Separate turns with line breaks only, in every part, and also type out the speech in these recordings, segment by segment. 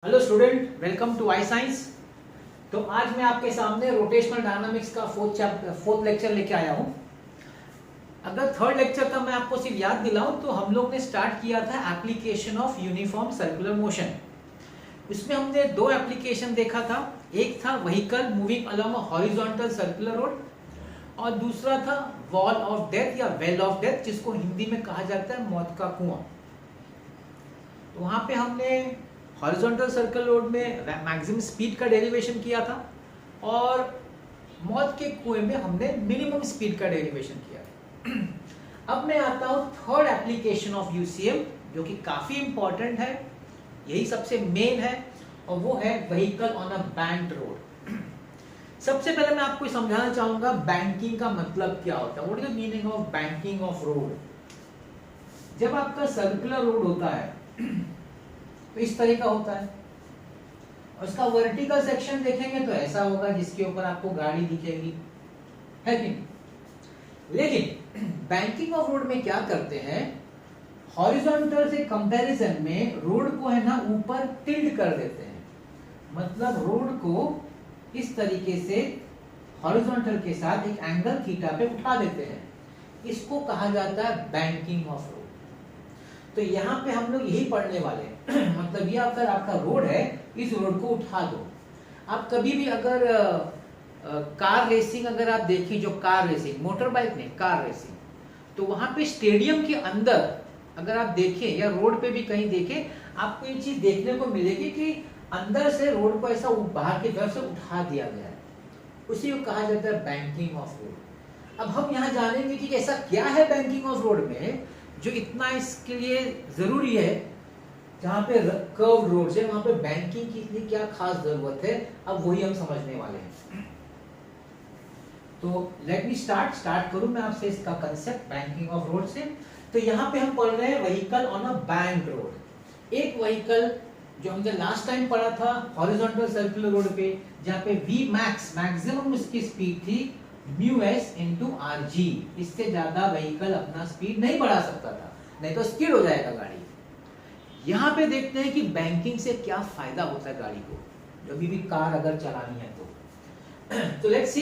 Hello student, welcome to I science. तो आज मैं आपके सामने रोटेशनल डायनामिक्स का फोर्थ लेक्चर लेके आया हूँ। अगर थर्ड लेक्चर का मैं आपको सिर्फ याद दिलाऊं तो हम लोग ने स्टार्ट किया था application of uniform circular motion. इसमें हमने दो एप्लीकेशन देखा था। एक था vehicle moving along a horizontal circular road और दूसरा था वॉल ऑफ डेथ या वेल ऑफ डेथ, जिसको हिंदी में कहा जाता है मौत का कुआं। तो वहां पे हमने हॉरिजॉन्टल सर्कल रोड में मैक्सिमम स्पीड का डेरिवेशन किया था और मौत के कुएं में हमने मिनिमम स्पीड का डेरिवेशन किया था। अब मैं आता हूं थर्ड एप्लीकेशन ऑफ यूसीएम, जो कि काफी इंपॉर्टेंट है, यही सबसे मेन है, और वो है vehicle on a banked road. सबसे पहले मैं आपको समझाना चाहूंगा बैंकिंग का मतलब क्या होता है। What is the meaning of banking of road. जब आपका सर्कुलर रोड होता है तो इस तरह का होता है, और उसका वर्टिकल सेक्शन देखेंगे तो ऐसा होगा, जिसके ऊपर आपको गाड़ी दिखेगी, है कि नहीं। लेकिन बैंकिंग ऑफ रोड में क्या करते हैं, हॉरिजॉन्टल से कंपैरिजन में रोड को है ना ऊपर टिल्ट कर देते हैं। मतलब रोड को इस तरीके से हॉरिजॉन्टल के साथ एक एंगल थीटा पे उठा देते हैं। इसको कहा जाता है बैंकिंग ऑफ रोड। तो यहाँ पे हम लोग यही पढ़ने वाले हैं। मतलब ये अगर आपका रोड है, इस रोड को उठा दो। आप कभी भी अगर कार रेसिंग अगर आप देखें, जो कार रेसिंग, मोटर बाइक नहीं, कार रेसिंग, तो वहां पे स्टेडियम के अंदर अगर आप देखें या रोड पे भी कहीं देखें, आपको ये चीज देखने को मिलेगी कि अंदर से रोड को ऐसा बाहर की तरफ से उठा दिया गया है। उसी को कहा जाता है बैंकिंग ऑफ रोड। अब हम यहाँ जानेंगे कि ऐसा क्या है बैंकिंग ऑफ रोड में जो इतना इसके लिए जरूरी है। जहां पे कर्व रोड है वहां पे बैंकिंग की इतनी क्या खास जरूरत है, अब वही हम समझने वाले हैं। तो लेट मी स्टार्ट करूं मैं आपसे इसका कंसेप्ट बैंकिंग ऑफ रोड से। तो यहाँ पे हम पढ़ रहे हैं vehicle on a banked road. एक व्हीकल जो हमने लास्ट टाइम पढ़ा था हॉरिजॉन्टल सर्कुलर रोड पे, जहाँ पे वी मैक्स मैक्सिमम उसकी स्पीड थी mu S into R G. इससे ज्यादा व्हीकल अपना स्पीड नहीं बढ़ा सकता था, नहीं तो स्किड हो जाएगा गाड़ी। यहाँ पे देखते हैं कि बैंकिंग से क्या फायदा होता है गाड़ी को, जब भी कार अगर चलानी है तो लेट्स सी।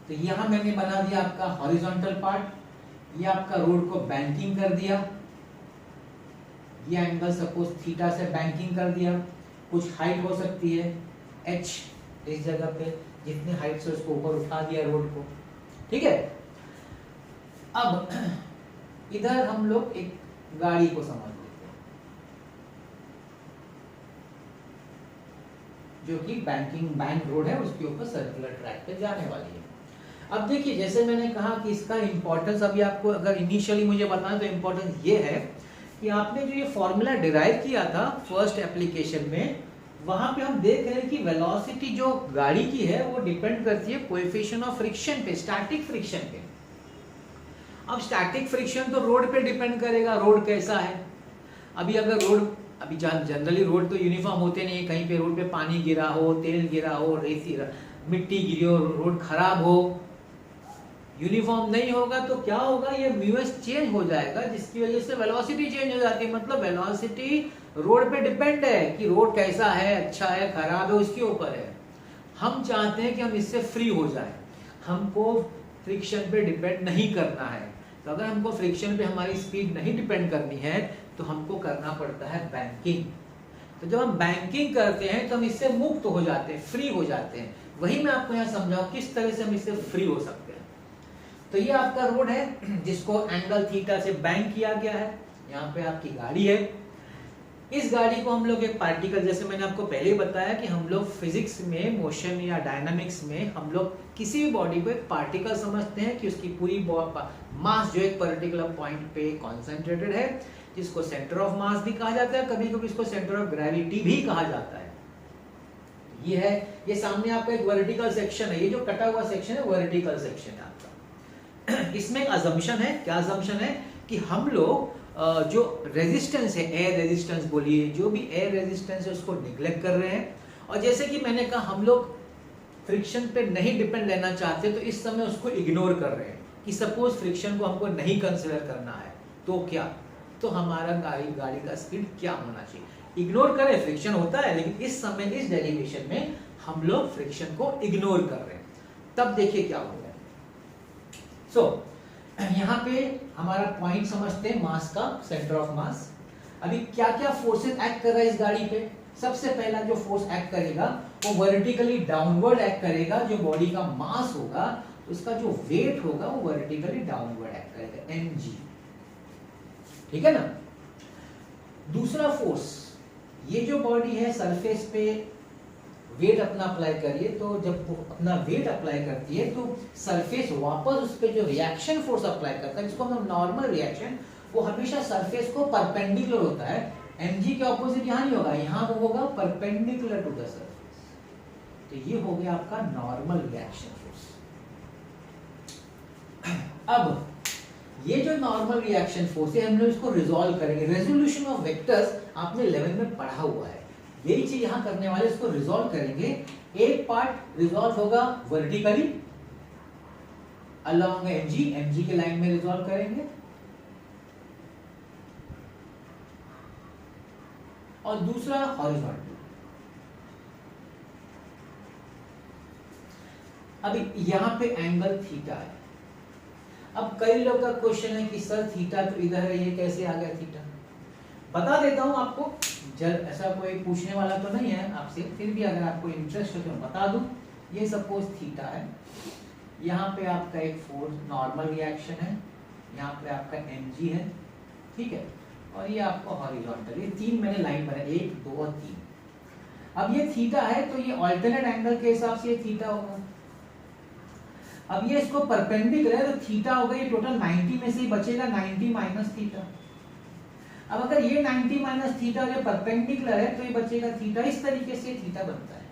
तो यहाँ मैंने बना दिया आपका हॉरिजॉन्टल पार्ट, ये आपका रोड को बैंकिंग कर दिया, ये एंगल सपोज थीटा से बैंकिंग कर दिया। कुछ हाइट हो सकती है h, इस जगह पे जितनी हाइट से उसको ऊपर उठा दिया रोड को, ठीक है। अब इधर हम लोग एक गाड़ी को समझ लेते हैं जो कि बैंक रोड है, उसके ऊपर सर्कुलर ट्रैक पे जाने वाली है। अब देखिए, जैसे मैंने कहा कि इसका इंपॉर्टेंस अभी आपको अगर इनिशियली मुझे बताना तो इंपॉर्टेंस ये है कि आपने जो ये फॉर्मूला डिराइव किया था फर्स्ट एप्लीकेशन में, वहां पे हम देख रहे हैं कि वेलोसिटी जो गाड़ी की है वो डिपेंड करती है कोएफिशिएंट ऑफ फ्रिक्शन पे, स्टैटिक फ्रिक्शन पे। अब स्टैटिक फ्रिक्शन तो रोड पे डिपेंड करेगा, रोड कैसा है। अभी अगर रोड, अभी जनरली रोड तो यूनिफॉर्म होते नहीं है, कहीं पे रोड पे पानी गिरा हो, तेल गिरा हो, रेती मिट्टी गिरी हो, रोड खराब हो, यूनिफॉर्म नहीं होगा तो क्या होगा, ये म्यूएस चेंज हो जाएगा, जिसकी वजह से वेलोसिटी चेंज हो जाती है। मतलब वेलोसिटी रोड पे डिपेंड है कि रोड कैसा है, अच्छा है, खराब है, उसके ऊपर है। हम चाहते हैं कि हम इससे फ्री हो जाए, हमको फ्रिक्शन पे डिपेंड नहीं करना है। तो अगर हमको फ्रिक्शन पे हमारी स्पीड नहीं डिपेंड करनी है तो हमको करना पड़ता है बैंकिंग। तो जब हम बैंकिंग करते हैं तो हम इससे मुक्त हो जाते हैं, फ्री हो जाते हैं। वही मैं आपको यहाँ समझाऊं किस तरह से हम इससे फ्री हो सकते हैं। तो ये आपका रोड है जिसको एंगल थीटा से बैंक किया गया है। यहाँ पे आपकी गाड़ी है। इस गाड़ी को हम लोग एक पार्टिकल, जैसे मैंने आपको पहले ही बताया कि हम लोग फिजिक्स में, मोशन या डायनामिक्स में हम लोग किसी भी बॉडी को एक पार्टिकल समझते हैं कि उसकी पूरी मास जो एक पर्टिकुलर पॉइंट पे कॉन्सेंट्रेटेड है, जिसको सेंटर ऑफ मास भी कहा जाता है, कभी कभी इसको सेंटर ऑफ ग्रेविटी भी कहा जाता है। ये है, ये सामने आपका एक वर्टिकल सेक्शन है, ये जो कटा हुआ सेक्शन है वर्टिकल सेक्शन है आपका। इसमें एक अजम्पशन है, क्या अजम्पशन है कि हम लोग जो रेजिस्टेंस है, एयर रेजिस्टेंस बोलिए, जो भी एयर रेजिस्टेंस है उसको निग्लेक्ट कर रहे हैं। और जैसे कि मैंने कहा हम लोग फ्रिक्शन पे नहीं डिपेंड रहना चाहते, तो इस समय उसको इग्नोर कर रहे हैं कि सपोज फ्रिक्शन को हमको नहीं कंसिडर करना है तो क्या, तो हमारा गाड़ी का स्पीड क्या होना चाहिए। इग्नोर करें, फ्रिक्शन होता है, लेकिन इस समय इस डेरिवेशन में हम लोग फ्रिक्शन को इग्नोर कर रहे हैं। तब देखिए क्या हो गया। सो यहाँ पे हमारा पॉइंट समझते हैं, मास का, सेंटर ऑफ मास। अभी क्या क्या फोर्सेस एक्ट कर रहा है इस गाड़ी पे। सबसे पहला जो फोर्स एक्ट करेगा वो वर्टिकली डाउनवर्ड एक्ट करेगा। जो बॉडी का मास होगा तो उसका जो वेट होगा वो वर्टिकली डाउनवर्ड एक्ट करेगा, mg, ठीक है ना। दूसरा फोर्स, ये जो बॉडी है सरफेस पे वेट अपना अप्लाई करिए, तो जब वो अपना वेट अप्लाई करती है तो सरफेस वापस उस पर जो रिएक्शन फोर्स अप्लाई करता है, जिसको हम नॉर्मल रिएक्शन, वो हमेशा सरफेस को परपेंडिकुलर होता है। mg के ऑपोजिट यहाँ नहीं होगा, यहाँ वो होगा परपेंडिकुलर टू द सरफेस। तो ये हो गया आपका नॉर्मल रिएक्शन फोर्स। अब ये जो नॉर्मल रिएक्शन फोर्स है हम लोग इसको रिजॉल्व करेंगे। रेजोल्यूशन ऑफ वेक्टर्स आपने 11 में पढ़ा हुआ है, यही चीज यहां करने वाले, इसको रिजॉल्व करेंगे। एक पार्ट रिजॉल्व होगा वर्टिकली अलोंग mg के लाइन में रिजॉल्व करेंगे, और दूसरा हॉरिजॉन्टल। अभी यहां पे एंगल थीटा है। अब कई लोग का क्वेश्चन है कि सर थीटा तो इधर है, ये कैसे आ गया थीटा। बता देता हूं आपको, जब ऐसा कोई पूछने वाला तो नहीं है आपसे, फिर भी अगर आपको इंटरेस्ट हो तो बता दूं। ये सपोज थीटा है, यहाँ पे आपका एक फोर्स नॉर्मल रिएक्शन है, यहाँ पे आपका mg है, ठीक है, और ये आपका हॉरिजॉन्टल। ये तीन मैंने लाइन बनाई, 1 2 और 3। अब ये थीटा है तो ये ऑल्टरनेट एंगल के हिसाब से ये थीटा होगा। अब ये इसको परपेंडिकुलर है तो थीटा होगा, ये टोटल 90 में से ही बचेगा 90 माइनस थीटा। अब अगर ये 90 माइनस थीटा जो परपेंडिकुलर है तो ये बचेगा थीटा। इस तरीके से थीटा बनता है।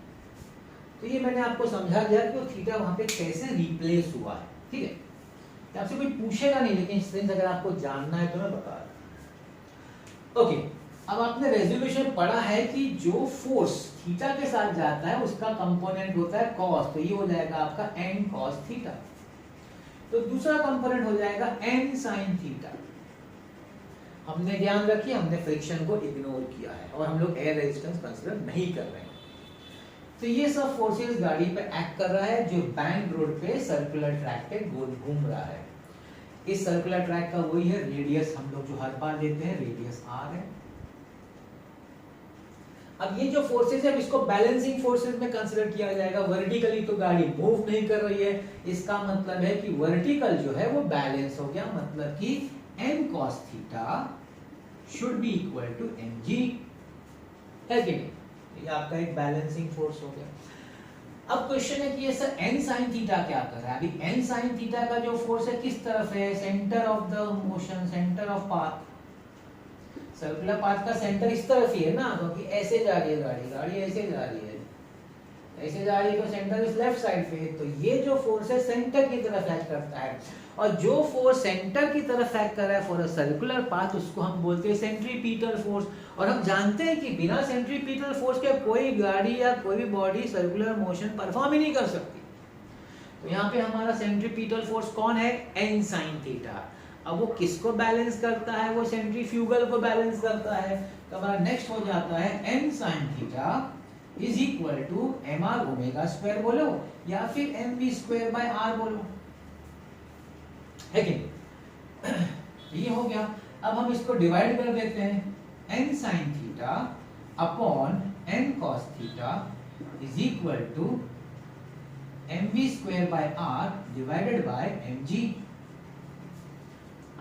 तो ये मैंने आपको समझा दिया कि वो थीटा वहां पे कैसे रिप्लेस हुआ है, ठीक है। आपसे कोई पूछेगा नहीं, लेकिन स्ट्रेंथ अगर आपको जानना है तो मैं बता रहा हूं। ओके, अब आपने रेजोल्यूशन पढ़ा है कि जो फोर्स थीटा के साथ जाता है उसका कंपोनेंट होता है कॉस, तो ये हो जाएगा आपका n cos थीटा। तो दूसरा कंपोनेंट हो जाएगा n sin थीटा। हमने ध्यान रखिए, हमने फ्रिक्शन को इग्नोर किया है और हम लोग एयर रेजिस्टेंस कंसीडर नहीं कर रहे हैं। तो ये सब फोर्सेस गाड़ी पे एक्ट कर रहा है जो बैंक रोड पे सर्कुलर ट्रैक पे गोल घूम रहा है। इस सर्कुलर ट्रैक का वही है रेडियस, हम लोग जो हर बार लेते हैं रेडियस r है। अब ये जो फोर्सेस है इसको बैलेंसिंग फोर्सेस में कंसीडर किया जाएगा। वर्टिकली तो गाड़ी मूव नहीं कर रही है, इसका मतलब है कि वर्टिकल जो है वो बैलेंस हो गया, मतलब कि n cos theta should be equal to mg, है कि नहीं। ये आपका एक बैलेंसिंग फोर्स हो गया। अब क्वेश्चन है कि ये सर n sin थीटा क्या कर रहा है। अभी n sin थीटा का जो फोर्स है किस तरफ है, centre of the motion, centre of path. Circular path का सेंटर इस तरफ ही है ना, क्योंकि ऐसे जा रही है गाड़ी ऐसे जा रही है, ऐसे जा रही है तो सेंटर इस लेफ्ट साइड पे। तो ये जो फोर्स है सेंटर की तरफ एक्ट करता है, और जो फोर्स सेंटर की तरफ एक्ट कर रहा है फॉर अ सर्कुलर पाथ उसको हम बोलते हैं सेंट्रीपिटल फोर्स। और हम जानते हैं कि बिना सेंट्रीपिटल फोर्स के कोई गाड़ी या कोई भी बॉडी सर्कुलर मोशन परफॉर्म ही नहीं कर सकती। तो यहाँ पे हमारा सेंट्रीपिटल फोर्स कौन है, n sin थीटा। अब वो किसको बैलेंस करता है, वो सेंट्रीफ्यूगल को बैलेंस करता है। तो हमारा नेक्स्ट हो जाता है n sin theta is equal to mr omega square बोलो या फिर mv स्क्वायर बाय r बोलो, है कि नहीं। ये हो गया। अब हम इसको डिवाइड कर देते हैं, n sin theta upon n cos theta is equal to mv square by r divided by mg।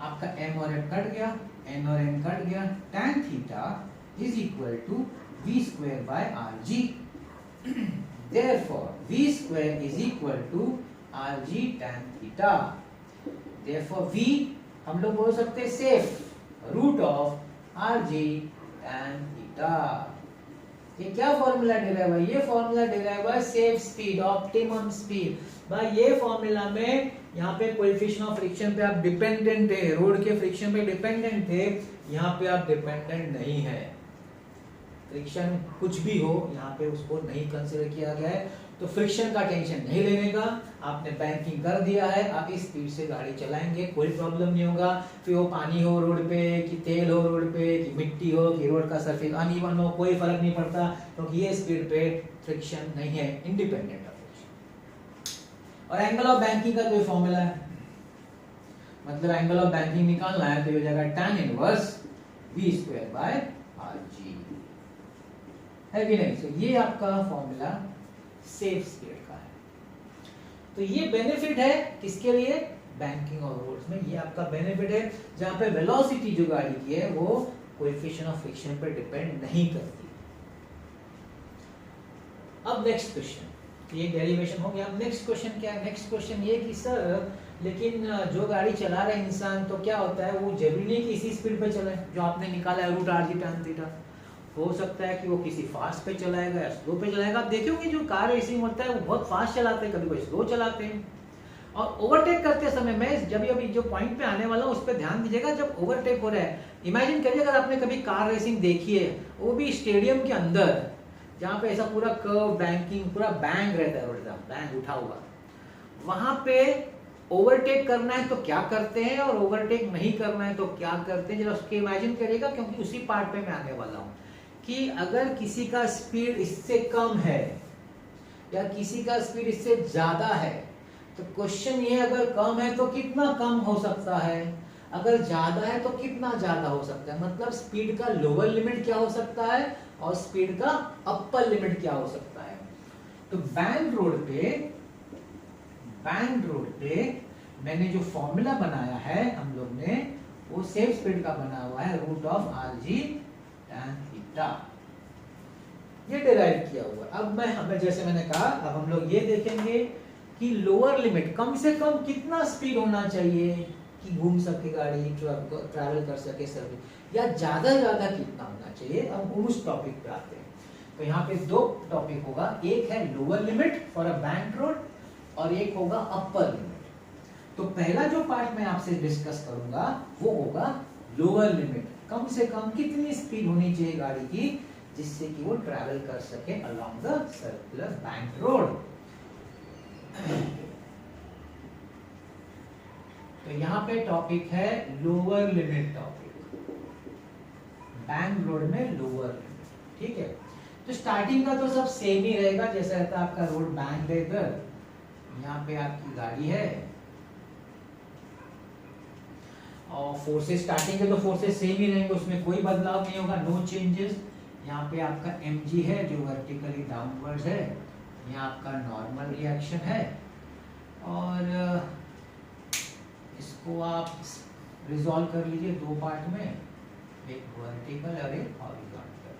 आपका m और n कट गया, n और n कट गया, tan theta is equal to v square by rg। Therefore v square is equal to rg tan theta. Therefore v हम लोग बोल सकते हैं safe root of rg tan theta. ये क्या फॉर्मूला डिराइव है, ये फॉर्मूला डिराइव है सेफ स्पीड, ऑप्टिमम स्पीड। भाई ये फॉर्मूला में यहाँ पे कोएफिशिएंट ऑफ फ्रिक्शन पे आप डिपेंडेंट थे, रोड के फ्रिक्शन पे डिपेंडेंट थे, यहाँ पे आप डिपेंडेंट नहीं है। फ्रिक्शन कुछ भी हो यहाँ पे उसको नहीं कंसीडर किया गया है, तो फ्रिक्शन का टेंशन नहीं लेने का। आपने बैंकिंग कर दिया है, आप इस स्पीड से गाड़ी चलाएंगे, कोई प्रॉब्लम नहीं होगा। फिर वो पानी हो रोड पे, कि तेल हो रोड पे, कि मिट्टी हो, कि रोड का सरफेस अनइवन हो, कोई फर्क नहीं पड़ता, क्योंकि ये स्पीड पे फ्रिक्शन नहीं है, इंडिपेंडेंट ऑफ फ्रिक्शन। और एंगल ऑफ बैंकिंग का कोई फॉर्मूला है, मतलब एंगल ऑफ बैंकिंग निकालना है तो ये हो जाएगा tan inverse v square by rg, है कि नहीं? तो ये आपका फॉर्मूला सेफ स्पीड का है। तो ये बेनिफिट है किसके लिए? बैंकिंग और रोड्स में ये आपका बेनिफिट है, जहां पे वेलोसिटी जो गाड़ी की है वो कोएफिशिएंट ऑफ फ्रिक्शन पर डिपेंड नहीं करती। अब नेक्स्ट क्वेश्चन, ये डेरिवेशन हो गया। अब नेक्स्ट क्वेश्चन क्या है? नेक्स्ट क्वेश्चन ये कि सर लेकिन जो गाड़ी चला रहे इंसान, तो क्या होता है, वो जरूरी नहीं कि इसी स्पीड पे चले जो आपने निकाला है root R G tan theta. हो सकता है कि वो किसी फास्ट पे चलाएगा या स्लो पे चलाएगा। आप देखोगे जो कार रेसिंग होता है वो बहुत फास्ट चलाते हैं, कभी कोई स्लो चलाते हैं। और ओवरटेक करते समय मैं जब अभी जो पॉइंट पे आने वाला हूँ उस पर ध्यान दीजिएगा। जब ओवरटेक हो रहा है, इमेजिन करिए अगर आपने कभी कार रेसिंग देखी है, वो भी स्टेडियम के अंदर, जहाँ पे ऐसा पूरा कर्व बैंकिंग पूरा बैंग रहता है, रोड का बैंग उठा हुआ, वहां पे ओवरटेक करना है तो क्या करते हैं और ओवरटेक नहीं करना है तो क्या करते हैं, जरा उसके इमेजिन करिएगा, क्योंकि उसी पार्ट पे मैं आने वाला हूँ कि अगर किसी का स्पीड इससे कम है या किसी का स्पीड इससे ज्यादा है, तो क्वेश्चन ये अगर कम है तो कितना कम हो सकता है, अगर ज्यादा है तो कितना ज्यादा हो सकता है। मतलब स्पीड का लोअर लिमिट क्या हो सकता है और स्पीड का अपर लिमिट क्या हो सकता है। तो बैंड रोड पे मैंने जो फॉर्मूला बनाया है हम लोग ने, वो सेफ स्पीड का बना हुआ है root of R G tan theta, ये डिराइव किया हुआ। अब हमें जैसे मैंने कहा, अब हम लोग ये देखेंगे कि लोअर लिमिट कम से कम कितना स्पीड होना चाहिए कि घूम सके गाड़ी, ट्रैवल कर सके सर्विस, या ज्यादा कितना होना चाहिए। अब उस टॉपिक पे आते हैं। तो यहाँ पे दो टॉपिक होगा, एक है lower limit for a bank road और एक होगा अपर लिमिट। तो पहला जो पार्ट मैं आपसे डिस्कस करूंगा वो होगा लोअर लिमिट, कम से कम कितनी स्पीड होनी चाहिए गाड़ी की जिससे कि वो ट्रैवल कर सके along the circular bank road. तो यहाँ पे टॉपिक है lower limit topic, bank road में लोअर लिमिट, ठीक है। तो स्टार्टिंग का तो सब सेम ही रहेगा, जैसा रहता है आपका रोड बैंक लेकर, यहाँ पे आपकी गाड़ी है और फोर्सेस स्टार्टिंग के तो फोर्सेस सेम ही रहेंगे, उसमें कोई बदलाव नहीं होगा, नो चेंजेस। यहाँ पे आपका mg है जो वर्टिकली डाउनवर्ड्स है, यहाँ आपका नॉर्मल रिएक्शन है, और इसको आप रिजॉल्व कर लीजिए दो पार्ट में, एक वर्टिकल और एक हॉरिजॉन्टल।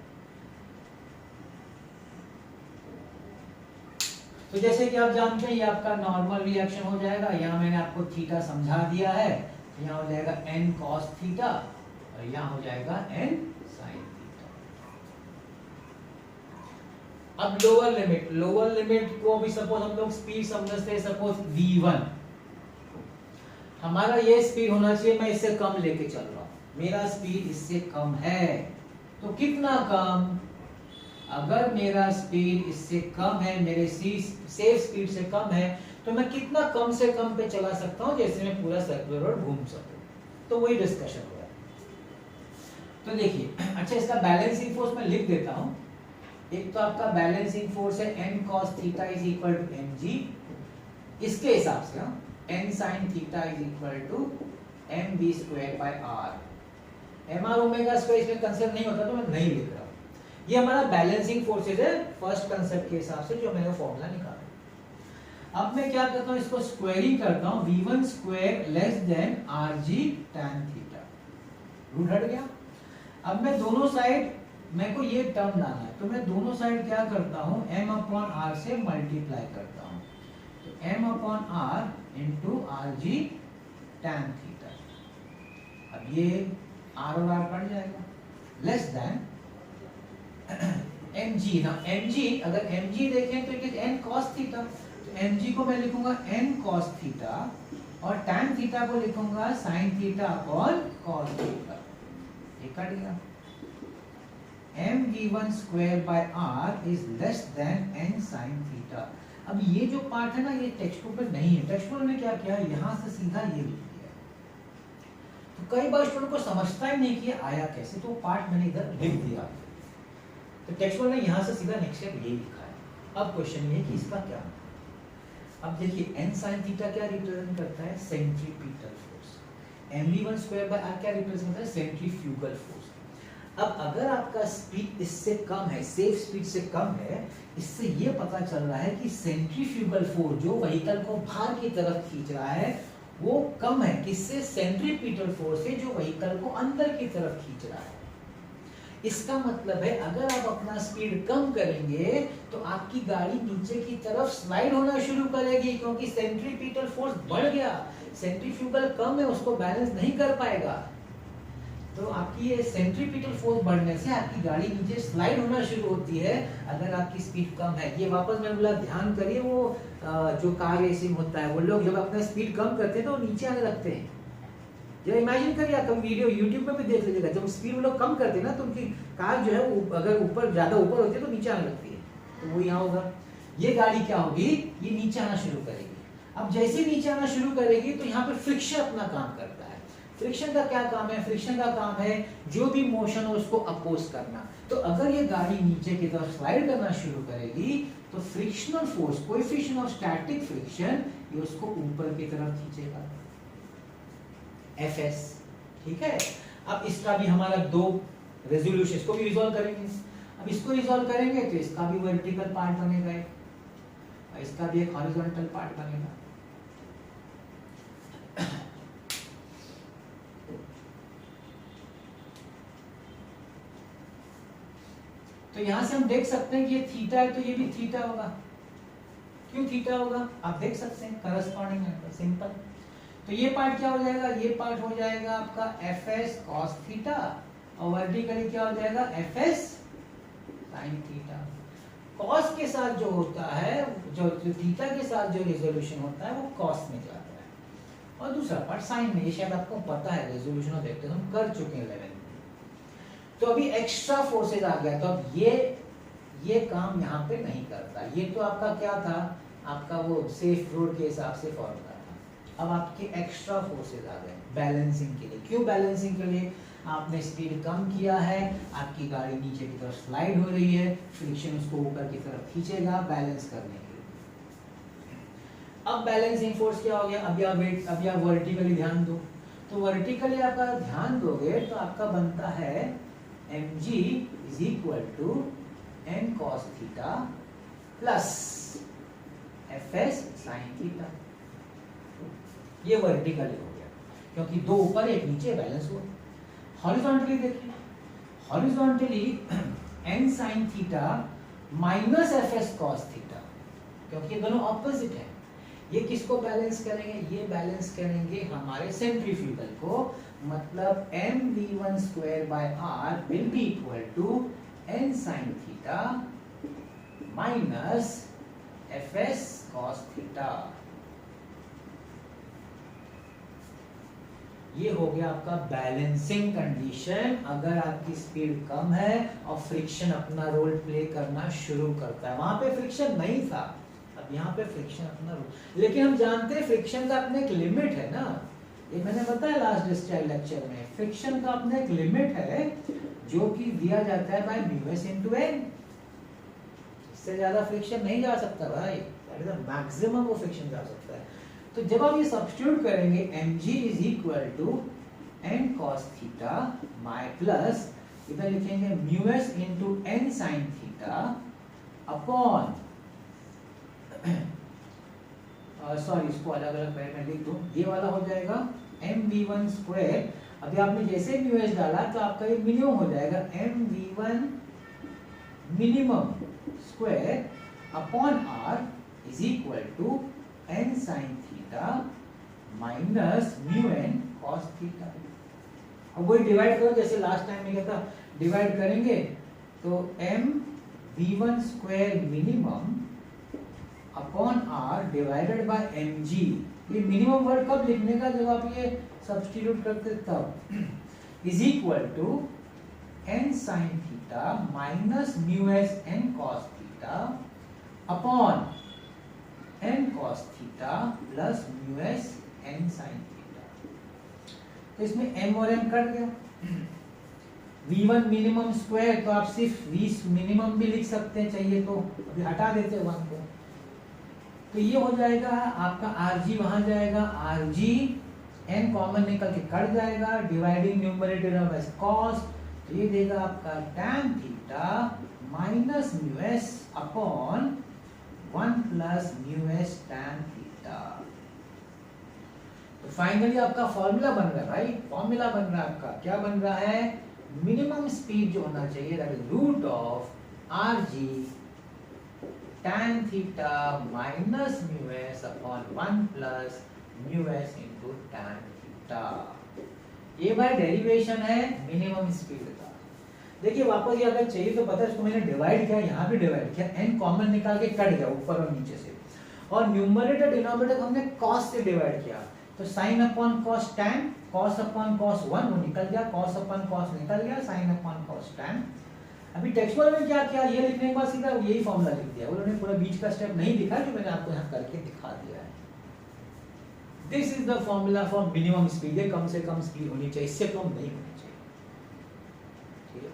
तो जैसे कि आप जानते हैं ये आपका नॉर्मल रिएक्शन हो जाएगा, यहाँ मैंने आपको थीटा समझा दिया है, यहाँ हो जाएगा n cos थीटा और यहाँ हो जाएगा n sin थीटा। अब लोअर लिमिट को भी सपोज हम लोग स्पीड समझते हैं, सपोज v1 हमारा ये स्पीड होना चाहिए, मैं इससे कम लेके चल रहा हूं, मेरा स्पीड इससे कम है, तो कितना कम? अगर मेरा स्पीड इससे कम है, मेरे सेफ स्पीड से कम है, तो मैं कितना कम से कम पे चला सकता हूं जैसे मैं पूरा सर्कुलर रोड घूम सकूं। तो वही डिस्कशन हो रहा है। तो देखिए, अच्छा इसका बैलेंसिंग फोर्स मैं लिख देता हूं। एक तो आपका बैलेंसिंग फोर्स है n cos theta is equal to mg, इसके हिसाब से n sin theta is equal to mv square by r। mr omega square इसमें कंसेप्ट नहीं होता तो मैं नहीं लिख रहा हूं। ये हमारा बैलेंसिंग फोर्सेज है फर्स्ट कंसेप्ट के हिसाब से जो मैंने फॉर्मूला निकाला। अब मैं क्या करता हूं, इसको स्क्वायरिंग करता हूं, v1 square less than rg tan theta, root हट गया। अब मैं दोनों साइड, मेरे को ये टर्म लाना है, तो मैं दोनों साइड क्या करता हूं, m अपॉन r से मल्टीप्लाई करता हूं, तो m upon r into rg tan theta. अब ये r और r कट जाएगा, लेस देन mg ना, mg अगर mg देखें तो it is n cos theta, तो mg को मैं लिखूंगा n cos थीटा और tan थीटा को लिखूंगा sin theta upon cos theta, ये कट गया। mv1 square by r is less than n sin theta. अब ये जो पार्ट है ना ये टेक्स्ट बुक में नहीं है, टेक्स्ट बुक ने क्या किया यहाँ से सीधा ये लिख दिया। तो कई बार स्टूडेंट को समझता ही नहीं कि आया कैसे, तो वो पार्ट मैंने इधर लिख दिया। तो टेक्स्ट बुक ने यहाँ से सीधा नेक्स्ट स्टेप ये लिखा है। अब क्वेश्चन ये कि इसका क्या, अब देखिए n sin थीटा क्या रिप्रेजेंट करता है, centripetal force. mv1 square by r क्या रिप्रेजेंट करता है, सेंट्रीफ्यूगल फोर्स। अब अगर आपका स्पीड इससे कम है, सेफ स्पीड से कम है, इससे ये पता चल रहा है कि सेंट्रीफ्यूगल फोर्स जो व्हीकल को बाहर की तरफ खींच रहा है वो कम है, किससे, सेंट्रीपिटल फोर्स से जो व्हीकल को अंदर की तरफ खींच रहा है। इसका मतलब है अगर आप अपना स्पीड कम करेंगे तो आपकी गाड़ी नीचे की तरफ स्लाइड होना शुरू करेगी, क्योंकि सेंट्रीपिटल फोर्स बढ़ गया, सेंट्रीफ्यूगल कम है, उसको बैलेंस नहीं कर पाएगा। तो आपकी ये सेंट्रीपिटल फोर्स बढ़ने से आपकी गाड़ी नीचे स्लाइड होना शुरू होती है अगर आपकी स्पीड कम है। ये वापस मैं बोला ध्यान करिए, वो जो कार रेसिंग होता है वो लोग जब अपना स्पीड कम करते हैं तो नीचे आने लगते हैं। जब इमेजिन करिए, आप वीडियो यूट्यूब पे भी देख लीजिएगा, जब स्पीड वो लोग कम करते हैं ना तो उनकी कार जो है अगर ऊपर ज्यादा ऊपर होती है तो नीचे आने लगती है। तो वो यहाँ होगा, ये गाड़ी क्या होगी, ये नीचे आना शुरू करेगी। अब जैसे नीचे आना शुरू करेगी तो यहाँ पे फ्रिक्शन अपना काम करता है। फ्रिक्शन का क्या काम है, फ्रिक्शन का काम है जो भी मोशन हो उसको अपोज करना। तो अगर ये गाड़ी नीचे की तरफ स्लाइड करना शुरू करेगी तो frictional force, coefficient of static friction, ये उसको ऊपर की तरफ खींचेगा, Fs। ठीक है, अब इसका भी हमारा दो रेजोल्यूशन, इसको भी रिजॉल्व करेंगे। अब इसको रिजॉल्व करेंगे तो इसका भी वर्टिकल पार्ट बनेगा और इसका भी एक हॉरिजॉन्टल पार्ट बनेगा। तो यहां से हम देख सकते हैं कि ये थीटा है तो ये भी थीटा होगा। क्यों थीटा होगा, आप देख सकते हैं, करस्पॉन्डिंग है, सिंपल। तो ये पार्ट क्या हो जाएगा, ये पार्ट हो जाएगा आपका Fs cos थीटा और वर्टिकली क्या हो जाएगा Fs sin थीटा। cos के साथ जो होता है, जो थीटा के साथ जो रेजोल्यूशन होता है वो cos में जाता है और दूसरा पार्ट sin में। ये शायद आपको पता है, रेजोल्यूशन देखते हैं हम कर चुके हैं 11 में। तो अभी एक्स्ट्रा फोर्सेज आ गया, तो अब ये काम यहाँ पे नहीं करता। ये तो आपका क्या था, आपका वो सेफ रोड के हिसाब से फॉर्मूला था। अब आपके एक्स्ट्रा फोर्सेज आ गए बैलेंसिंग के लिए। क्यों बैलेंसिंग के लिए, आपने स्पीड कम किया है, आपकी गाड़ी नीचे की तरफ स्लाइड हो रही है, फ्रिक्शन उसको ऊपर की तरफ खींचेगा बैलेंस करने के लिए। अब बैलेंसिंग फोर्स क्या हो गया, अब आप वर्टिकली ध्यान दो। तो वर्टिकली आपका ध्यान दोगे तो आपका बनता है mg is equal to n cos theta plus fs sin theta. ये वर्टिकली हो गया क्योंकि दो ऊपर एक नीचे बैलेंस हुआ। हॉरिजॉन्टली देखिए, horizontally n sin theta minus fs cos theta, क्योंकि ये दोनों ऑपोजिट है। ये किसको बैलेंस करेंगे, ये बैलेंस करेंगे हमारे सेंट्रीफ्यूगल को। मतलब mv1 square by r will be equal to n sin theta minus fs cos theta. ये हो गया आपका बैलेंसिंग कंडीशन अगर आपकी स्पीड कम है और फ्रिक्शन अपना रोल प्ले करना शुरू करता है। वहां पे फ्रिक्शन नहीं था, अब यहाँ पे फ्रिक्शन अपना रोल, लेकिन हम जानते हैं फ्रिक्शन का अपने एक लिमिट है ना। ये मैंने बताया लास्ट डिस्चार्ज लेक्चर में, फ्रिक्शन का अपना एक लिमिट है जो कि दिया जाता है बाय μs into n। इससे ज्यादा फ्रिक्शन नहीं जा सकता भाई, दैट इज द मैक्सिमम वो फ्रिक्शन जा सकता है। तो जब आप ये सब्स्टिट्यूट करेंगे mg is equal to n cos theta my plus इधर लिखेंगे μs into n sin theta upon sorry इसको अलग अलग पैर में लिख दो। ये वाला हो जाएगा mv1 स्क्वायर, अभी आपने जैसे μs डाला तो आपका ये मिनिमम हो जाएगा mv1 minimum square upon r is equal to n sin theta minus μn cos theta. अब वही डिवाइड करो जैसे लास्ट टाइम में क्या था, डिवाइड करेंगे तो mv1 square minimum upon r divided by mg। ये मिनिमम वर्ड कब लिखने का, जब आप ये सब्स्टिट्यूट करते तब, is equal to n sin theta minus μs n cos theta upon cos theta plus mu S N sine theta. तो इसमें m और n कट गया। v1 मिनिमम स्क्वायर, तो आप सिर्फ v मिनिमम भी लिख सकते हैं चाहिए तो, अभी हटा देते हैं 1 को। तो ये हो जाएगा आपका rg, वहां जाएगा rg, n कॉमन निकल के कट जाएगा, डिवाइडिंग न्यूमरेटर बाय cos, तो ये देगा आपका tan theta minus mu S upon 1 plus mu S tan theta. तो फाइनली आपका फॉर्मूला बन रहा है भाई, फॉर्मूला बन रहा है आपका, क्या बन रहा है, मिनिमम स्पीड जो होना चाहिए that is root of rg tan theta minus mu S upon 1 plus mu S into tan theta. ये भाई डेरिवेशन है मिनिमम स्पीड का। देखिए वापस ये अगर चाहिए तो पता है, इसको मैंने डिवाइड किया, यहाँ भी डिवाइड किया, n कॉमन निकाल के कट गया ऊपर और नीचे से, और न्यूमरेटर डिनोमिनेटर हमने cos से डिवाइड किया, तो sin upon cos tan, cos upon cos 1 वो निकल गया, cos अपॉन cos निकल गया, sin अपॉन cos tan। अभी टेक्सचुअल में क्या किया, ये लिखने के बाद सीधा यही फॉर्मूला लिख दिया, उन्होंने पूरा बीच का स्टेप नहीं लिखा जो मैंने आपको यहाँ करके दिखा दिया है। This is the formula for minimum speed, ये कम से कम स्पीड होनी चाहिए, इससे कम नहीं होनी चाहिए। ठीक है,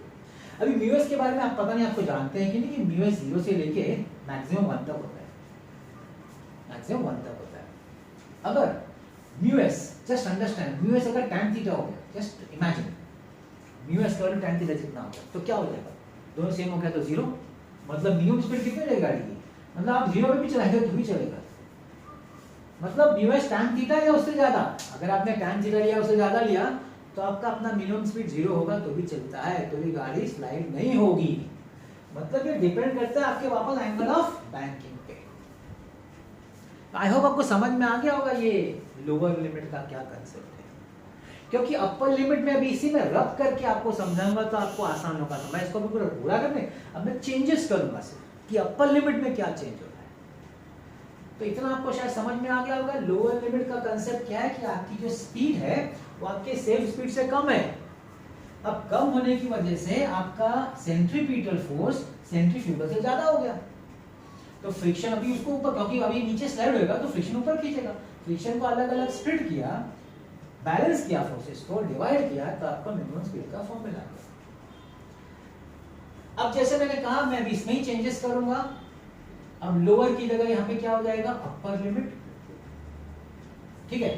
अभी म्यूएस के बारे में आप पता नहीं आपको जानते हैं कि नहीं, कि म्यूएस 0 से लेके मैक्सिमम 1 तक होता है, मैक्सिमम 1 तक होता है। अगर म्यूएस, जस्ट अंडरस्टैंड, म्यूएस अगर tan थीटा हो गया, जस्ट इमेजिन म्यूएस का tan थीटा जितना हो गया, तो क्या हो जाएगा, दोनों सेम हो गया तो 0, मतलब मिनिमम स्पीड कितनी रहेगी गाड़ी की, मतलब आप 0 पे भी चलाएंगे तो भी चलेगा, मतलब म्यूएस tan थीटा या उससे ज्यादा, अगर आपने tan थीटा लिया उससे ज्यादा लिया तो आपका अपना मिनिमम स्पीड 0 होगा तो भी चलता है, तो भी गाड़ी स्लाइड नहीं होगी। मतलब ये डिपेंड करता है आपके वापस एंगल ऑफ बैंकिंग पे। आई होप आपको समझ में आ गया होगा ये लोअर लिमिट का क्या कंसेप्ट है, क्योंकि अपर लिमिट में अभी इसी में रब करके आपको समझाऊंगा तो आपको आसान होगा। तो मैं इसको भी पूरा करने, अब मैं चेंजेस करूंगा सिर्फ कि अपर लिमिट में क्या चेंज हो रहा है। तो इतना आपको शायद समझ में आ गया होगा। लोअर लिमिट का कंसेप्ट क्या है कि आपकी जो स्पीड है वो आपके सेफ स्पीड से कम है। अब कम होने की वजह से आपका सेंट्रीपिटल फोर्स सेंट्रीफ्यूगल से ज्यादा हो गया, तो फ्रिक्शन अभी उसको ऊपर, क्योंकि अभी नीचे स्लाइड होएगा तो फ्रिक्शन ऊपर खींचेगा। फ्रिक्शन को अलग अलग स्प्लिट किया, बैलेंस किया, फोर्सेस को डिवाइड किया, तो आपको मिनिमम स्पीड का फॉर्मूला आ गया। अब जैसे मैंने कहा मैं भी इसमें ही चेंजेस करूंगा। अब लोअर की जगह यहां पे क्या हो जाएगा, अपर लिमिट। ठीक है,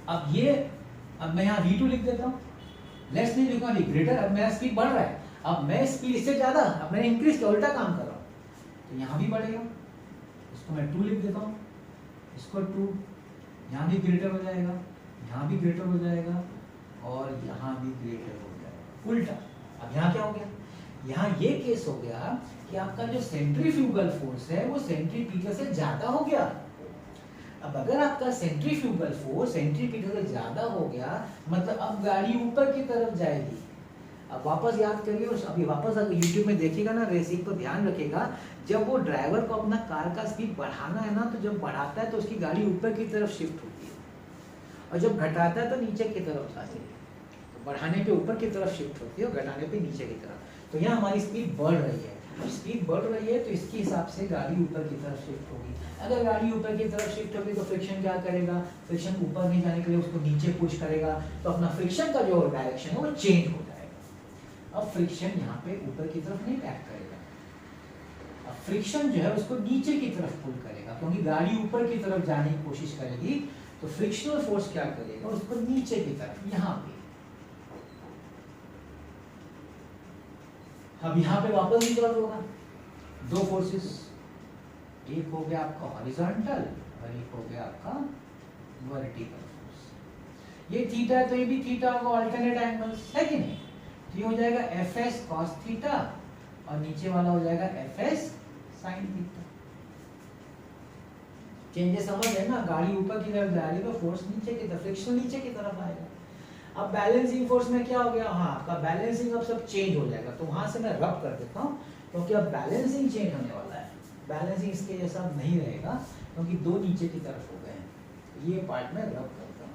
अब ये, अब मैं यहां v2 लिख देता हूं, लेस नहीं लिखूंगा, ग्रेटर। अब मेरा स्पीड बढ़ रहा है, अब मैं स्पीड इससे ज्यादा, अब मैंने इंक्रीज किया, उल्टा काम कर रहा हूं, तो यहां भी बढ़ेगा। इसको मैं 2 लिख देता हूं, इसको 2, यहां भी ग्रेटर हो जाएगा, यहां भी ग्रेटर हो जाएगा, और यहां भी ग्रेटर हो जाएगा, उल्टा। अब यहां क्या हो गया, यहाँ ये केस हो गया कि आपका जो सेंट्रीफ्यूगल फोर्स है वो सेंट्रीपिटल से ज्यादा हो गया। अब अगर आपका सेंट्रीफ्यूगल फोर्स सेंट्रीपिटल से ज्यादा हो गया, मतलब अब गाड़ी ऊपर की तरफ जाएगी। अब वापस याद करिए, अभी वापस अगर YouTube में देखिएगा ना रेसिंग, तो ध्यान रखिएगा जब वो ड्राइवर को अपना कार का स्पीड बढ़ाना है ना, तो जब बढ़ाता है तो उसकी गाड़ी ऊपर की तरफ शिफ्ट होती है, और जब घटाता है तो नीचे की तरफ जाती है। तो बढ़ाने पे ऊपर की तरफ शिफ्ट होती है और घटाने पे नीचे की तरफ। तो यहाँ हमारी स्पीड बढ़ रही है, अब स्पीड बढ़ रही है तो इसके हिसाब से गाड़ी ऊपर की तरफ शिफ्ट होगी। अगर गाड़ी ऊपर की तरफ शिफ्ट होगी तो फ्रिक्शन क्या करेगा, फ्रिक्शन ऊपर नहीं जाने के लिए उसको नीचे पुश करेगा, तो अपना फ्रिक्शन का जो डायरेक्शन है वो चेंज हो जाएगा। अब फ्रिक्शन यहाँ पे ऊपर की तरफ नहीं एक्ट करेगा, अब फ्रिक्शन जो है उसको नीचे की तरफ पुल करेगा, क्योंकि गाड़ी ऊपर की तरफ जाने की कोशिश करेगी, तो फ्रिक्शनल फोर्स क्या करेगा, उसको नीचे की तरफ, यहाँ पे। अब यहाँ पे वापस रिजॉल्व होगा, दो फोर्सेस, एक हो गया आपका हॉरिजॉन्टल और एक हो गया आपका वर्टिकल फोर्स। ये थीटा है तो ये भी थीटा होगा, अल्टरनेट एंगल्स है कि नहीं। तो ये हो जाएगा Fs cos थीटा और नीचे वाला हो जाएगा Fs sin थीटा। चेंजेस समझ है ना, गाड़ी ऊपर की तरफ जा रही है तो फोर्स नीचे की तरफ, फ्रिक्शन नीचे की तरफ आएगा। अब बैलेंसिंग फोर्स में क्या हो गया, हाँ आपका बैलेंसिंग अब सब चेंज हो जाएगा, तो वहां से मैं रब कर देता हूँ, क्योंकि अब बैलेंसिंग चेंज होने वाला है। बैलेंसिंग इसके जैसा नहीं रहेगा, क्योंकि दो नीचे की तरफ हो गए हैं, तो ये पार्ट में रब करता हूँ।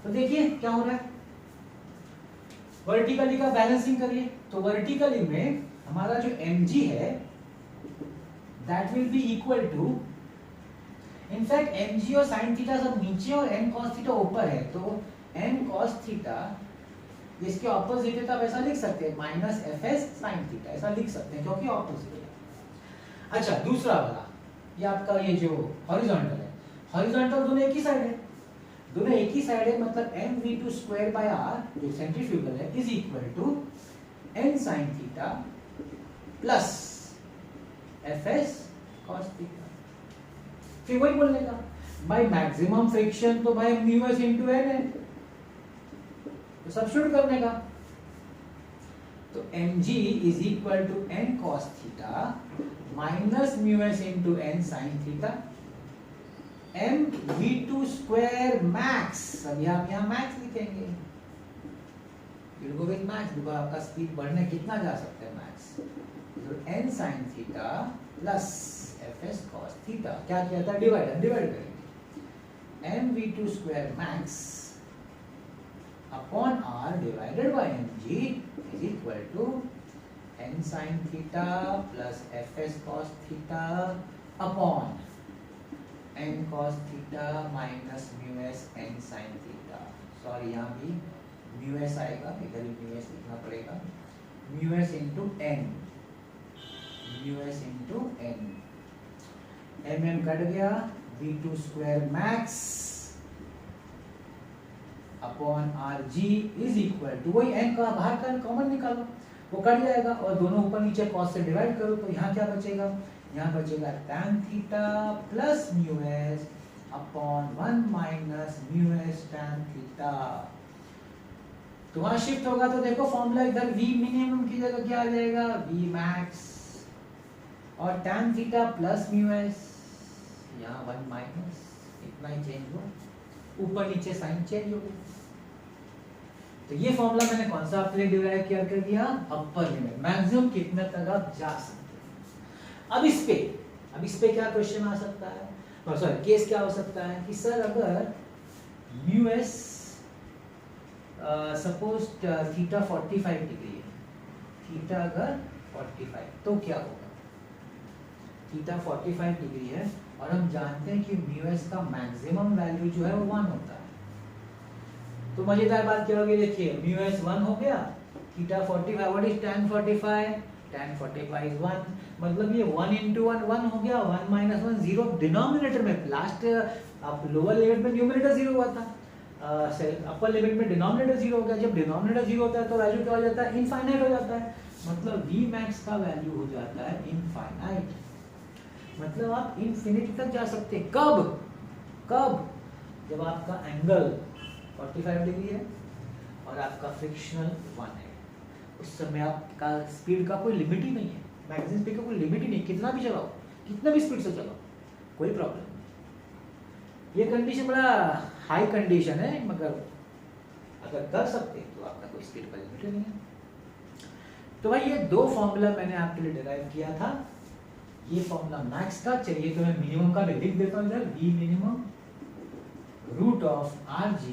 तो देखिए क्या हो रहा है, वर्टिकली का बैलेंसिंग करिए, तो वर्टिकली में हमारा जो mg है that will be equal to, in fact mg और sin थीटा सब नीचे और n cos थीटा ऊपर है, तो n cos थीटा इसके ऑपोजिट है, तो आप ऐसा लिख सकते हैं माइनस fs sin थीटा, ऐसा लिख सकते हैं क्योंकि ऑपोजिट है। अच्छा दूसरा वाला, ये आपका ये जो हॉरिजॉन्टल है, हॉरिजॉन्टल दोनों एक ही साइड है, दोनों एक ही साइड है, मतलब mv2 स्क्वायर बाय r जो सेंट्रीफ्यूगल है is equal to n sin theta plus fs cos theta. फिर वही बोलने का भाई मैक्सिमम फ्रिक्शन तो भाई म्यू एस इंटू एन है, तो सब्स्टिट्यूट करने का, तो mg is equal to n cos theta minus mu S into n sin theta, m v2 square max, अभी आप यहाँ मैक्स लिखेंगे, will go with max because आपका स्पीड बढ़ने कितना जा सकता है मैक्स, तो n sin theta plus fs cos theta, क्या किया था डिवाइड करेंगे, m v2 square max upon r divided by mg is equal to n sin theta plus fs cos theta upon n cos theta minus mu S n sin theta, sorry यहाँ भी mu S आएगा, इधर भी mu S लिखना पड़ेगा, mu S into n, mu S into n, mm cut गया, v2 square max upon rg is equal to, वही n का बाहर का कॉमन निकालो, वो कट जाएगा और दोनों ऊपर नीचे cos से डिवाइड करो, तो यहाँ क्या बचेगा, यहाँ बचेगा tan theta plus mu S upon 1 minus mu S tan theta. तो वहां शिफ्ट होगा तो देखो फॉर्मूला इधर v मिनिमम की जगह क्या आ जाएगा, v मैक्स और tan theta plus mu S, यहाँ 1 माइनस, इतना ही चेंज हुआ, ऊपर नीचे साइन चेंज हो गई। तो ये फॉर्मूला मैंने कौन सा आपके लिए डिराइव किया कर दिया, अपर लिमिट, मैक्सिमम कितने तक आप जा सकते हैं। अब इस पे क्या क्वेश्चन आ सकता है, और सॉरी केस क्या हो सकता है कि सर अगर mu S suppose theta 45 degree है, थीटा अगर 45 तो क्या होगा, थीटा 45 डिग्री है और हम जानते हैं कि म्यू एस का मैक्सिमम वैल्यू जो है वो 1 होता है, तो मजेदार बात क्या होगी, देखिए म्यू एस 1 हो गया, theta 45, what is tan 45, tan 45 is 1, मतलब ये 1 into 1 1 हो गया, 1 minus 1 0, डिनोमिनेटर में लास्ट आप लोअर लिमिट में न्यूमरेटर 0 हुआ था, अपर लिमिट में डिनोमिनेटर 0 हो गया, जब डिनोमिनेटर 0 होता है तो वैल्यू क्या हो जाता है, इनफाइनाइट हो जाता है, मतलब v max का वैल्यू हो जाता है इनफाइनाइट, मतलब आप इन्फिनिटी तक जा सकते हैं, कब जब आपका एंगल 45 डिग्री है और आपका फ्रिक्शनल 1 है, उस समय आपका स्पीड का कोई लिमिट ही नहीं है, मैक्सिमम स्पीड का कोई लिमिट ही नहीं, कितना भी चलाओ, कितना भी स्पीड से चलाओ, कोई प्रॉब्लम नहीं। ये कंडीशन बड़ा हाई कंडीशन है, मगर अगर कर सकते हैं तो आपका कोई स्पीड का लिमिट ही नहीं है। तो भाई ये दो फॉर्मूला मैंने आपके लिए डिराइव किया था, ये फॉर्मूला मैक्स का, चलिए तो मैं मिनिमम का लिख देता हूँ इधर, v minimum root of rg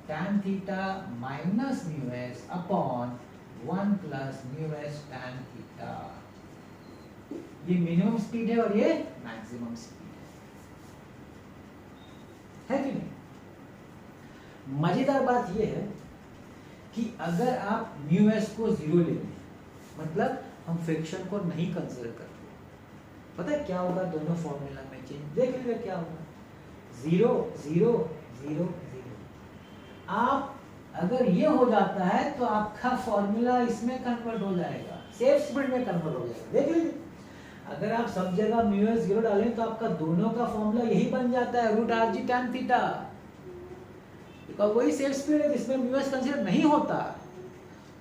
tan theta minus mu S upon 1 plus mu S tan theta, ये मिनिमम स्पीड है और ये मैक्सिमम स्पीड है कि नहीं। मजेदार बात ये है कि अगर आप म्यू एस को 0 ले लें, मतलब हम फ्रिक्शन को नहीं कंसीडर करते, पता है क्या होगा, दोनों फॉर्मूला में चेंज देख लीजिए क्या होगा, 0 0 0 0। आप अगर ये हो जाता है तो आपका फॉर्मूला इसमें कन्वर्ट हो जाएगा, सेफ स्पीड में कन्वर्ट हो जाएगा, देख लीजिए। अगर आप सब जगह म्यू एस 0 डालें तो आपका दोनों का फॉर्मूला यही बन जाता है, root R G tan theta, because वही सेफ स्पीड है जिसमें म्यू एस कंसीडर नहीं होता।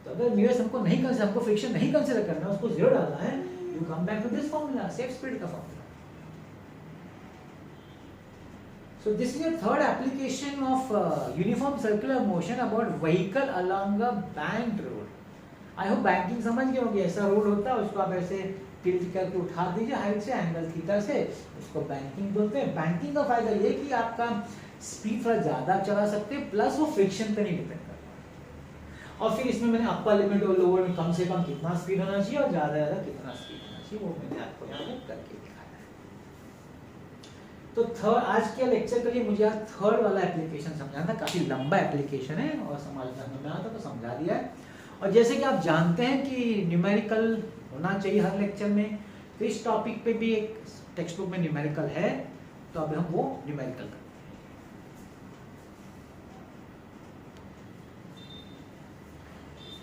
तो अगर म्यू एस हमको नहीं कंसीडर, हमको फ्रिक्शन नहीं कंसीडर करना है, उसको 0 डालना है, you come back to this formula, safe speed का formula. So this is a third application of uniform circular motion about vehicle along a banked road. I hope banking समझ गए होंगे, ऐसा रोड होता है उसको आप ऐसे टिल्ट करके उठा दीजिए हाइट से, एंगल थीटा से, उसको बैंकिंग बोलते हैं। बैंकिंग का फायदा ये कि आपका स्पीड थोड़ा ज्यादा चला सकते हैं, प्लस वो फ्रिक्शन पे नहीं डिपेंड करता, और फिर इसमें मैंने अपर लिमिट और लोअर में कम से कम कितना स्पीड होना चाहिए और ज़्यादा ज़्यादा कितना स्पीड होना चाहिए वो मैंने आपको यहाँ पे करके दिखाया है। तो थर्ड आज के लेक्चर के लिए मुझे आज थर्ड वाला एप्लीकेशन समझाना, काफ़ी लंबा एप्लीकेशन है और समझना में आता तो समझा दिया है। और जैसे कि आप जानते हैं कि न्यूमेरिकल होना चाहिए हर लेक्चर में, तो इस टॉपिक पे भी एक टेक्स्ट बुक में न्यूमेरिकल है, तो अब हम वो न्यूमेरिकल करते हैं।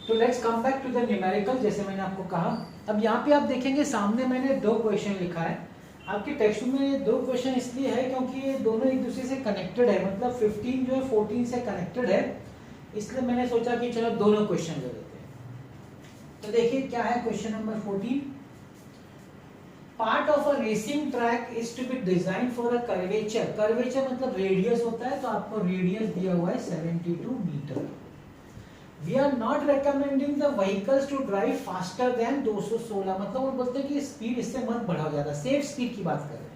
तो let's come back to the numerical. जैसे मैंने आपको कहा, अब यहाँ पे आप देखेंगे सामने मैंने दो क्वेश्चन लिखा है। आपके टेक्स्ट में दो क्वेश्चन इसलिए है क्योंकि ये दोनों एक दूसरे से कनेक्टेड है, मतलब 15 जो है 14 से कनेक्टेड है, इसलिए मैंने सोचा कि चलो दोनों क्वेश्चन ले लेते हैं। तो देखिए क्या है question number 14। Part of a racing track is to be design for a curvature. Curvature मतलब रेडियस होता है, तो आपको रेडियस दिया हुआ है 72 metre. We are not recommending the vehicles to drive faster than 216, मतलब वो बोलते हैं कि स्पीड इससे मत बढ़ाओ ज्यादा, सेफ स्पीड की बात कर रहे हैं।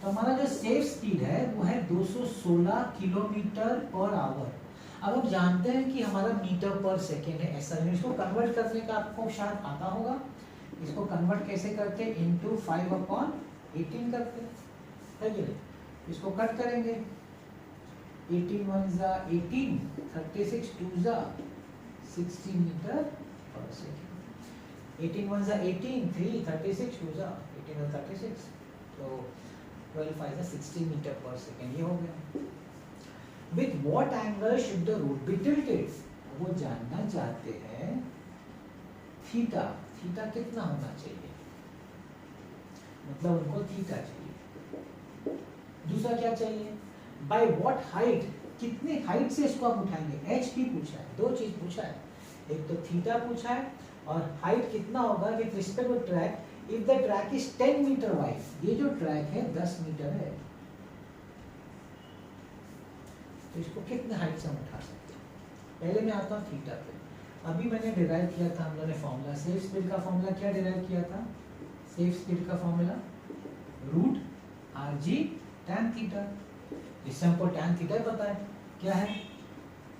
तो हमारा जो सेफ स्पीड है वो है 216 किलोमीटर पर आवर। अब आप जानते हैं कि हमारा मीटर पर सेकेंड है ऐसा, इसको कन्वर्ट करने का आपको शायद आता होगा। इसको कन्वर्ट कैसे करते हैं, इंटू 5/18 करते हैं, इसको कट करेंगे, 18 1 जा 18, 36 2 जा 60 मीटर पर सेकेंड। 18 1 जा 18, 3 36 2 जा 18 और 36, तो 12 5 जा 60 मीटर पर सेकेंड, ये हो गया। With what angle should the road be tilted, वो जानना चाहते हैं थीटा, थीटा कितना होना चाहिए, मतलब उनको थीटा चाहिए। दूसरा क्या चाहिए, बाय व्हाट हाइट, कितने हाइट से इसको आप उठाएंगे, एच भी पूछा है, दो चीज पूछा है, एक तो थीटा पूछा है और हाइट कितना होगा with respect to track, if the track is 10 metre wide, ये जो ट्रैक है 10 मीटर है, तो इसको कितने हाइट से हम उठा सकते हैं। पहले मैं आता हूँ थीटा पे। अभी मैंने डिराइव किया था हम लोगों ने फॉर्मूला, सेफ स्पीड का फॉर्मूला क्या डिराइव किया था, सेफ स्पीड का formula root RG tan theta. इससे हमको tan थीटा पता है क्या है,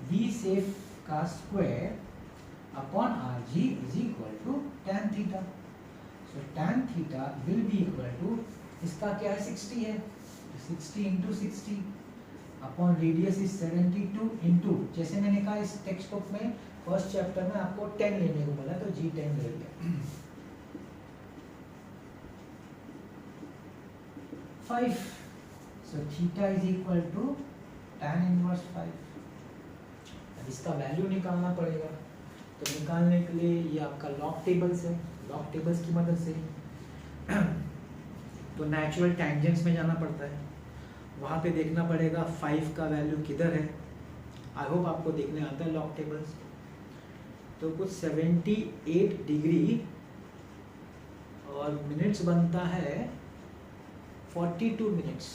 v सेफ का square upon RG is equal to tan theta. So tan theta will be equal to, इसका क्या है 60 है, 60 into 60 upon radius is 72 into, जैसे मैंने कहा इस टेक्स्ट बुक में फर्स्ट चैप्टर में आपको 10 लेने को बोला, तो G10 ले लिया, 5। So theta is equal to tan inverse 5। अब इसका वैल्यू निकालना पड़ेगा, तो निकालने के लिए ये आपका लॉग टेबल्स है, लॉग टेबल्स की मदद से तो नेचुरल टैंजेंट्स में जाना पड़ता है, वहाँ पे देखना पड़ेगा 5 का वैल्यू किधर है। आई होप आपको देखने आता है लॉग टेबल्स। तो कुछ 78 डिग्री और मिनट्स बनता है 42 minutes,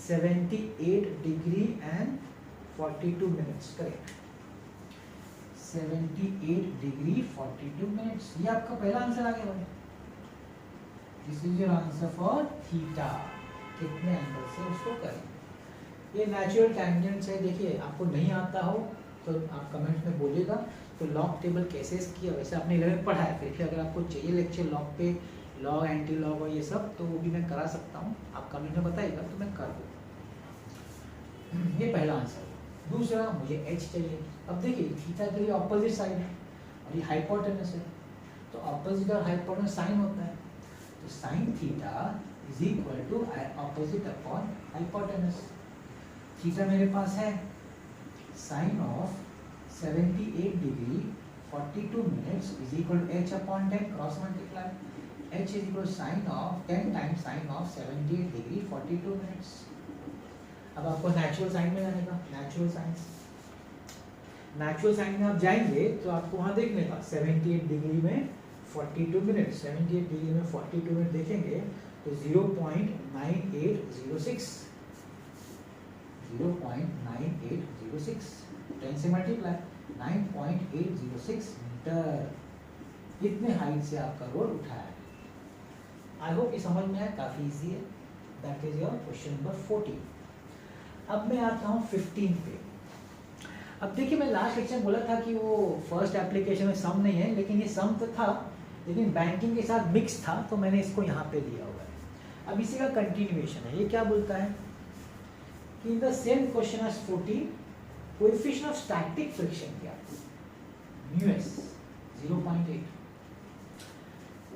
78 degree and 42 minutes, correct, 78 degree 42 minutes, ये आपका पहला आंसर आ गया भाई। This is your answer for theta, कितने एंगल से उसको करेंगे। ये नेचुरल टैंजेंट्स है, देखिए आपको नहीं आता हो तो आप कमेंट्स में बोलिएगा। तो लॉग टेबल कैसे किया, वैसे आपने 11 पढ़ा है, फिर अगर आपको चाहिए लेक्चर लॉग पे, लॉग एंटी लॉग और ये सब, तो वो भी मैं करा सकता हूँ, आप कमेंट में बताइएगा तो मैं कर दूँ। ये पहला आंसर। दूसरा, मुझे एच चाहिए। अब देखिए थीटा के लिए ऑपोजिट साइड है और ये हाइपोटेनस है, तो ऑपोजिट और हाइपोटेनस साइन होता है, तो sine theta is equal to opposite upon hypotenuse. Theta मेरे पास है sine of 78 degree 42 minutes is equal to h upon 10 cross multiply, h is equal sine of 10 times sine of 78 degree 42 minutes. अब आपको natural sign में जाने का, natural science, natural sign में आप जाएंगे तो आपको वहाँ देखने का 78 डिग्री में 42 मिनट, 78 डिग्री में 42 मिनट देखेंगे तो 0.9806, 0.9806 10 से मल्टीप्लाई 9.806 मीटर, इतने हाइट से आपका रोड उठाया है। आई होप ये समझ में आया, काफी इजी है। That is your question number 14। अब मैं आता हूँ 15 पे। अब देखिए मैं लास्ट लेक्चर बोला था कि वो फर्स्ट एप्लीकेशन में सम नहीं है, लेकिन ये सम तो था लेकिन बैंकिंग के साथ मिक्स था, तो मैंने इसको यहाँ पे लिया हुआ है। अब इसी का कंटिन्यूएशन है। ये क्या बोलता है कि in the same question as 14 coefficient of static friction क्या μs 0.8,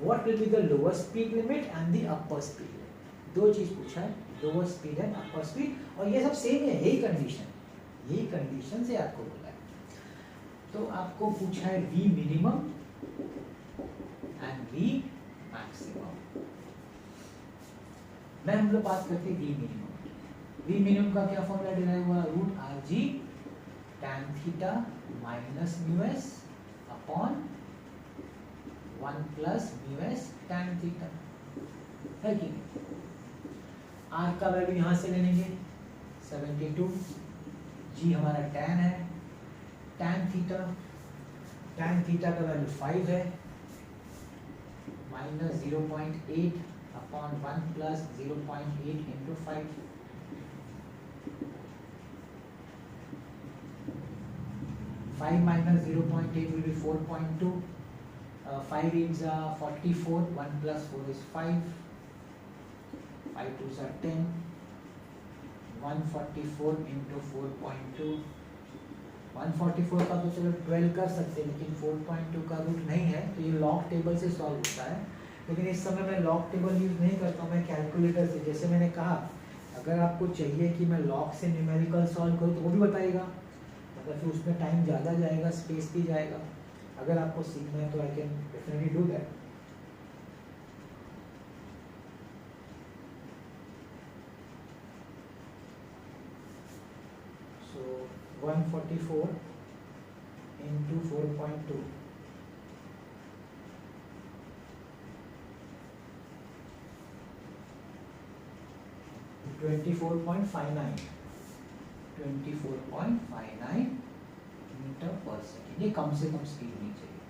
what will be the lower speed limit and the upper speed limit. दो चीज पूछा है, lower speed and upper speed, और ये सब सेम है, यही कंडीशन से आपको बोला है। तो आपको पूछा है v minimum and v maximum. मैं हम लोग बात करते हैं v मिनिमम का क्या फॉर्मूला डिराइव हुआ, √rg tan theta minus μs upon 1 plus μs tan theta, है कि नहीं। r का वैल्यू यहां से ले लेंगे 72, g हमारा tan है, tan थीटा का वैल्यू 5 है, minus 0.8 upon 1 plus 0.8 into 5, 5 minus 0.8 will be 4.2, 5 is 44, 1 plus 4 is 5, 5 2s are 10, 144 into 4.2, 144 का तो चलो 12 कर सकते हैं, लेकिन 4.2 का रूट नहीं है, तो ये लॉग टेबल से सॉल्व होता है। लेकिन इस समय मैं लॉग टेबल यूज़ नहीं करता हूँ, मैं कैलकुलेटर से, जैसे मैंने कहा अगर आपको चाहिए कि मैं लॉग से न्यूमेरिकल सॉल्व करूँ तो वो भी बताएगा, मगर फिर उसमें टाइम ज़्यादा जाएगा, स्पेस भी जाएगा। अगर आपको सीखना है तो I can definitely do that. So 144 into 4.2, (24.59) 24.59 metre per second. ये कम से कम स्पीड होनी चाहिए,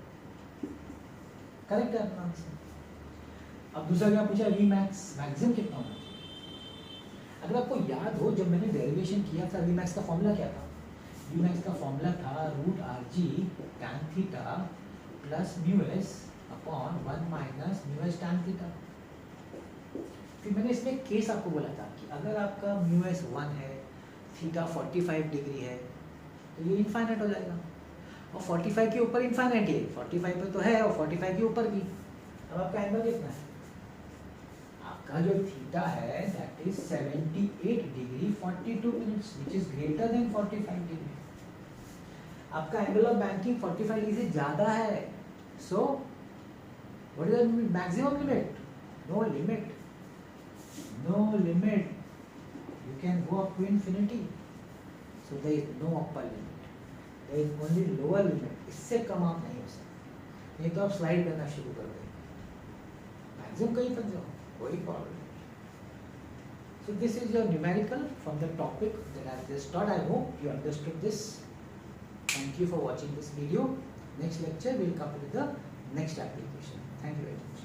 करेक्ट है अपना आंसर। अब दूसरा क्या पूछा, वी मैक्स मैक्सिमम कितना होना चाहिए। अगर आपको याद हो जब मैंने डेरिवेशन किया था वी मैक्स का फॉर्मूला क्या था, वी मैक्स का फॉर्मूला था √rg tan theta plus μs upon 1 minus μs tan theta. फिर मैंने इसमें केस आपको बोला था कि अगर आपका μs 1 है, थीटा 45 डिग्री है, तो ये इनफाइनाइट हो जाएगा, और 45 के ऊपर इनफाइनाइट है, 45 पे तो है और 45 के ऊपर भी। अब आपका एंगल कितना है, आपका जो थीटा है that is 78 degree 42 minutes which is greater than 45 degree. आपका एंगल ऑफ बैंकिंग 45 डिग्री से ज़्यादा है, so what is the maximum limit, no limit, no limit, you can go up to infinity, so there is no upper limit, there is only lower limit, इससे कम आप नहीं हो सकते, नहीं तो आप स्लाइड करना शुरू कर देंगे, मैक्सिमम कहीं तक जाओ, कोई प्रॉब्लम नहीं। So this is your numerical from the topic that I just taught. I hope you understood this. Thank you for watching this video. Next lecture will come with the next application. Thank you very much.